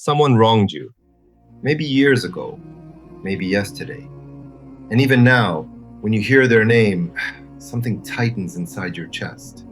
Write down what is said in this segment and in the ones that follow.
Someone wronged you, maybe years ago, maybe yesterday. And even now, when you hear their name, something tightens inside your chest.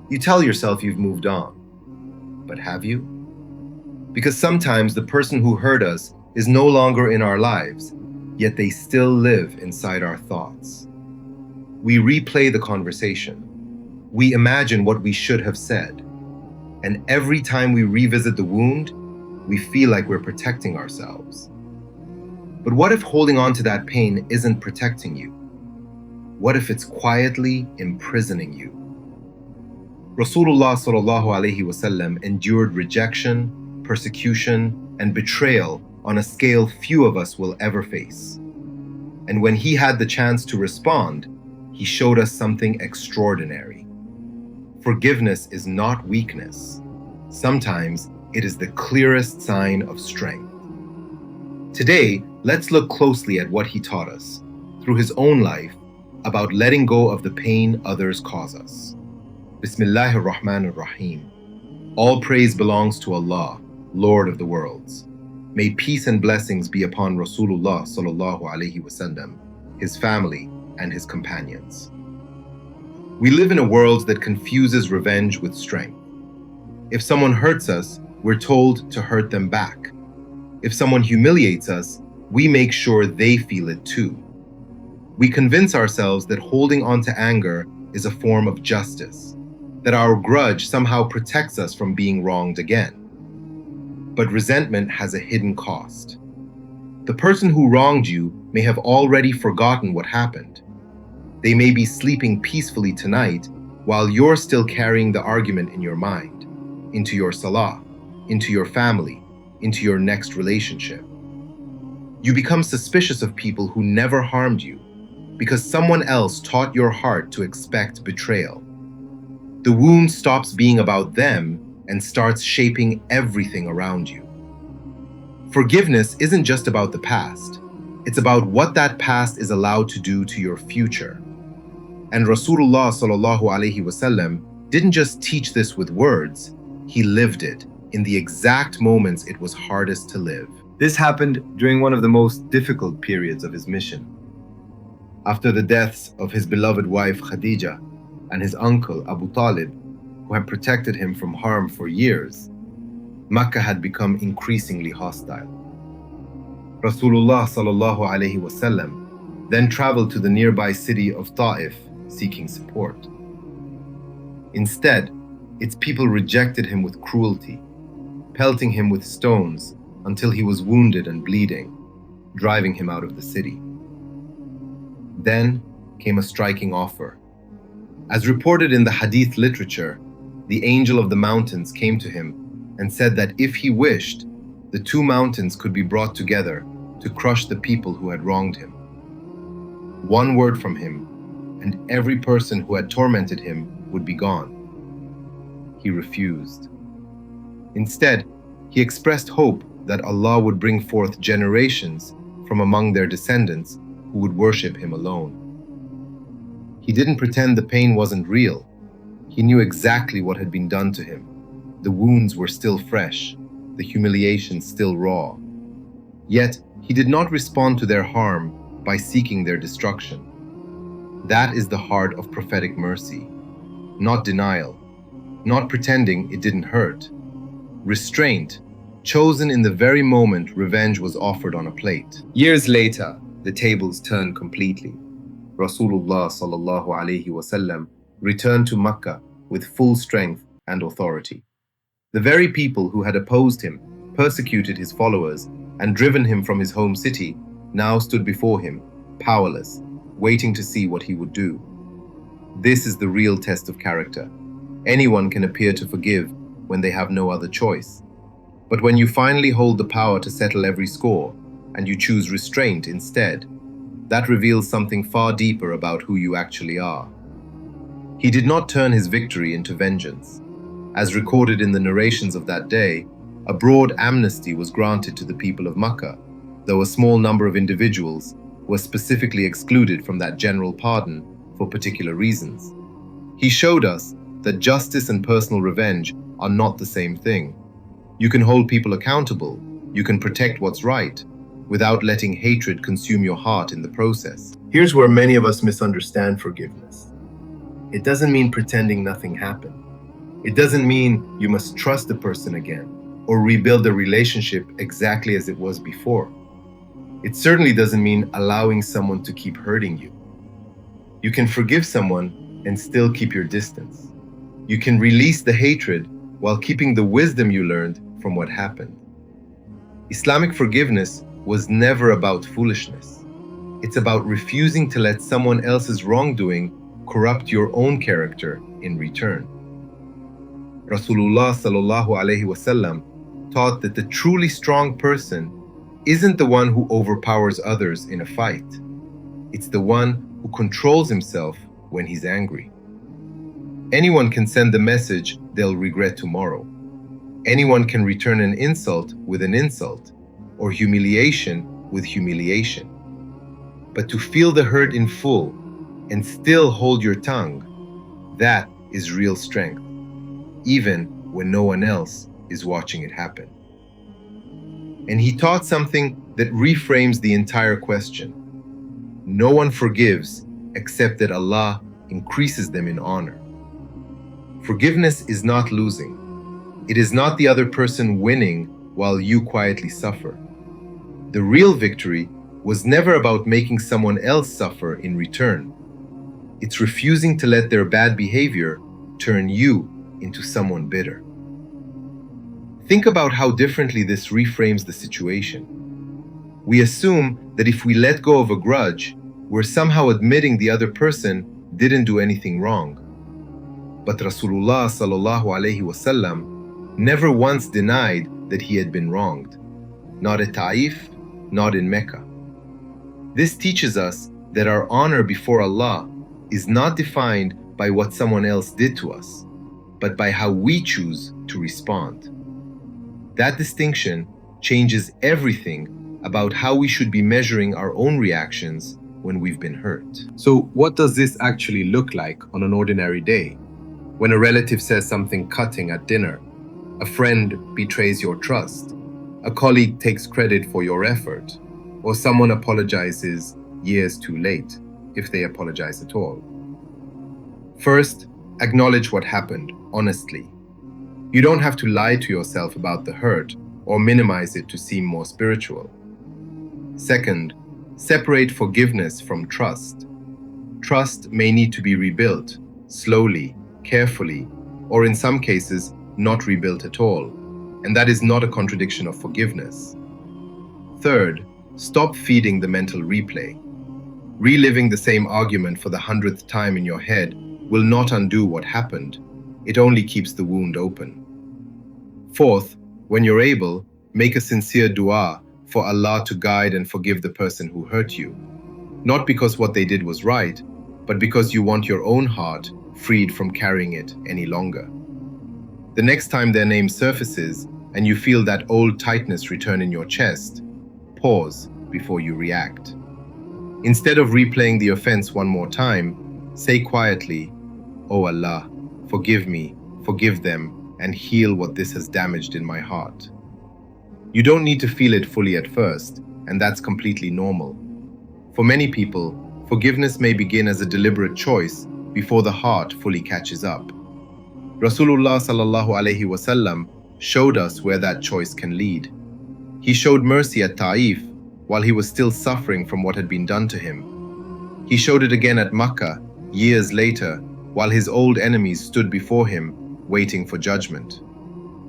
You tell yourself you've moved on, but have you? Because sometimes the person who hurt us is no longer in our lives, yet they still live inside our thoughts. We replay the conversation. We imagine what we should have said. And every time we revisit the wound, we feel like we're protecting ourselves. But what if holding on to that pain isn't protecting you? What if it's quietly imprisoning you? Rasulullah sallallahu, alaihi wasallam endured rejection, persecution, and betrayal on a scale few of us will ever face. And when he had the chance to respond, he showed us something extraordinary. Forgiveness is not weakness. Sometimes it is the clearest sign of strength. Today, let's look closely at what he taught us, through his own life, about letting go of the pain others cause us. Bismillahir Rahmanir Rahim. All praise belongs to Allah, Lord of the worlds. May peace and blessings be upon Rasulullah sallallahu, alaihi wasallam, his family, and his companions. We live in a world that confuses revenge with strength. If someone hurts us, we're told to hurt them back. If someone humiliates us, we make sure they feel it too. We convince ourselves that holding on to anger is a form of justice, that our grudge somehow protects us from being wronged again. But resentment has a hidden cost. The person who wronged you may have already forgotten what happened. They may be sleeping peacefully tonight while you're still carrying the argument in your mind, into your salah, into your family, into your next relationship. You become suspicious of people who never harmed you because someone else taught your heart to expect betrayal. The wound stops being about them and starts shaping everything around you. Forgiveness isn't just about the past. It's about what that past is allowed to do to your future. And Rasulullah sallallahu, alaihi wasallam didn't just teach this with words, he lived it in the exact moments it was hardest to live. This happened during one of the most difficult periods of his mission. After the deaths of his beloved wife Khadija and his uncle Abu Talib, who had protected him from harm for years, Makkah had become increasingly hostile. Rasulullah sallallahu, alaihi wasallam then traveled to the nearby city of Ta'if seeking support. Instead, its people rejected him with cruelty, pelting him with stones until he was wounded and bleeding, driving him out of the city. Then came a striking offer. As reported in the hadith literature, the angel of the mountains came to him and said that if he wished, the two mountains could be brought together to crush the people who had wronged him. One word from him, and every person who had tormented him would be gone. He refused. Instead, he expressed hope that Allah would bring forth generations from among their descendants who would worship him alone. He didn't pretend the pain wasn't real. He knew exactly what had been done to him. The wounds were still fresh, the humiliation still raw. Yet, he did not respond to their harm by seeking their destruction. That is the heart of prophetic mercy. Not denial, not pretending it didn't hurt. Restraint, chosen in the very moment revenge was offered on a plate. Years later, the tables turned completely. Rasulullah sallallahu, alaihi wasallam returned to Makkah with full strength and authority. The very people who had opposed him, persecuted his followers, and driven him from his home city now stood before him, powerless, waiting to see what he would do. This is the real test of character. Anyone can appear to forgive when they have no other choice. But when you finally hold the power to settle every score, and you choose restraint instead, that reveals something far deeper about who you actually are. He did not turn his victory into vengeance. As recorded in the narrations of that day, a broad amnesty was granted to the people of Makkah, though a small number of individuals were specifically excluded from that general pardon for particular reasons. He showed us that justice and personal revenge are not the same thing. You can hold people accountable. You can protect what's right without letting hatred consume your heart in the process. Here's where many of us misunderstand forgiveness. It doesn't mean pretending nothing happened. It doesn't mean you must trust the person again or rebuild the relationship exactly as it was before. It certainly doesn't mean allowing someone to keep hurting you. You can forgive someone and still keep your distance. You can release the hatred while keeping the wisdom you learned from what happened. Islamic forgiveness was never about foolishness. It's about refusing to let someone else's wrongdoing corrupt your own character in return. Rasulullah sallallahu, alaihi, wasallam taught that the truly strong person isn't the one who overpowers others in a fight. It's the one who controls himself when he's angry. Anyone can send the message they'll regret tomorrow. Anyone can return an insult with an insult, or humiliation with humiliation. But to feel the hurt in full and still hold your tongue, that is real strength, even when no one else is watching it happen. And he taught something that reframes the entire question. No one forgives except that Allah increases them in honor. Forgiveness is not losing. It is not the other person winning while you quietly suffer. The real victory was never about making someone else suffer in return. It's refusing to let their bad behavior turn you into someone bitter. Think about how differently this reframes the situation. We assume that if we let go of a grudge, we're somehow admitting the other person didn't do anything wrong. But Rasulullah sallallahu, alaihi, wasallam never once denied that he had been wronged. Not at Taif, not in Mecca. This teaches us that our honor before Allah is not defined by what someone else did to us, but by how we choose to respond. That distinction changes everything about how we should be measuring our own reactions when we've been hurt. So what does this actually look like on an ordinary day? When a relative says something cutting at dinner, a friend betrays your trust, a colleague takes credit for your effort, or someone apologizes years too late, if they apologize at all. First, acknowledge what happened, honestly. You don't have to lie to yourself about the hurt or minimize it to seem more spiritual. Second, separate forgiveness from trust. Trust may need to be rebuilt, slowly, carefully, or in some cases, not rebuilt at all, and that is not a contradiction of forgiveness. Third, stop feeding the mental replay. Reliving the same argument for the 100th time in your head will not undo what happened. It only keeps the wound open. Fourth, when you're able, make a sincere dua for Allah to guide and forgive the person who hurt you. Not because what they did was right, but because you want your own heart freed from carrying it any longer. The next time their name surfaces and you feel that old tightness return in your chest, pause before you react. Instead of replaying the offense one more time, say quietly, "Oh Allah, forgive me, forgive them, and heal what this has damaged in my heart." You don't need to feel it fully at first, and that's completely normal. For many people, forgiveness may begin as a deliberate choice before the heart fully catches up. Rasulullah sallallahu, alaihi, wasallam showed us where that choice can lead. He showed mercy at Taif while he was still suffering from what had been done to him. He showed it again at Makkah years later while his old enemies stood before him waiting for judgment.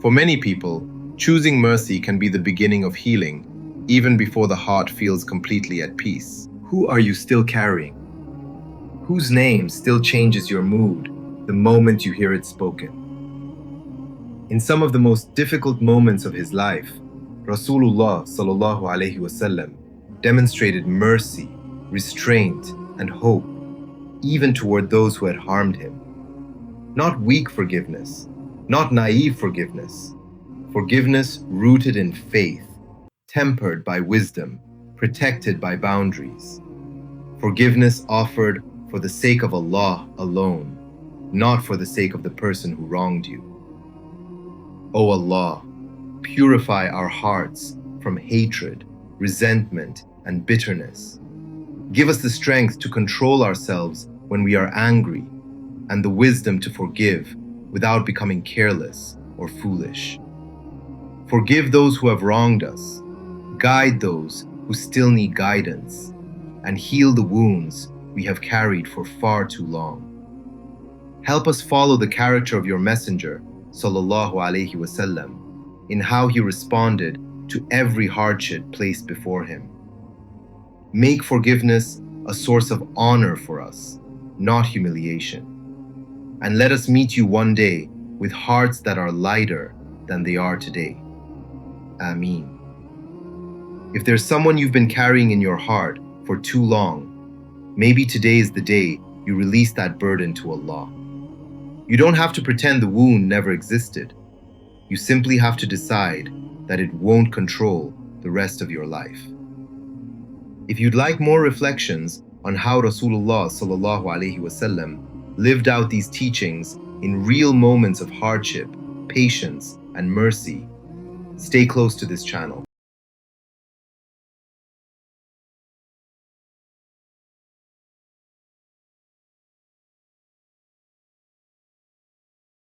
For many people, choosing mercy can be the beginning of healing, even before the heart feels completely at peace. Who are you still carrying? Whose name still changes your mood the moment you hear it spoken? In some of the most difficult moments of his life, Rasulullah sallallahu, alaihi, wasallam demonstrated mercy, restraint, and hope, even toward those who had harmed him. Not weak forgiveness, not naive forgiveness. Forgiveness rooted in faith, tempered by wisdom, protected by boundaries. Forgiveness offered for the sake of Allah alone, not for the sake of the person who wronged you. O Allah, purify our hearts from hatred, resentment, and bitterness. Give us the strength to control ourselves when we are angry, and the wisdom to forgive without becoming careless or foolish. Forgive those who have wronged us, guide those who still need guidance, and heal the wounds we have carried for far too long. Help us follow the character of your messenger, sallallahu alaihi wasallam, in how he responded to every hardship placed before him. Make forgiveness a source of honor for us, not humiliation. And let us meet you one day with hearts that are lighter than they are today. Ameen. If there's someone you've been carrying in your heart for too long, maybe today is the day you release that burden to Allah. You don't have to pretend the wound never existed. You simply have to decide that it won't control the rest of your life. If you'd like more reflections on how Rasulullah sallallahu alaihi wasallam lived out these teachings in real moments of hardship, patience, and mercy, stay close to this channel.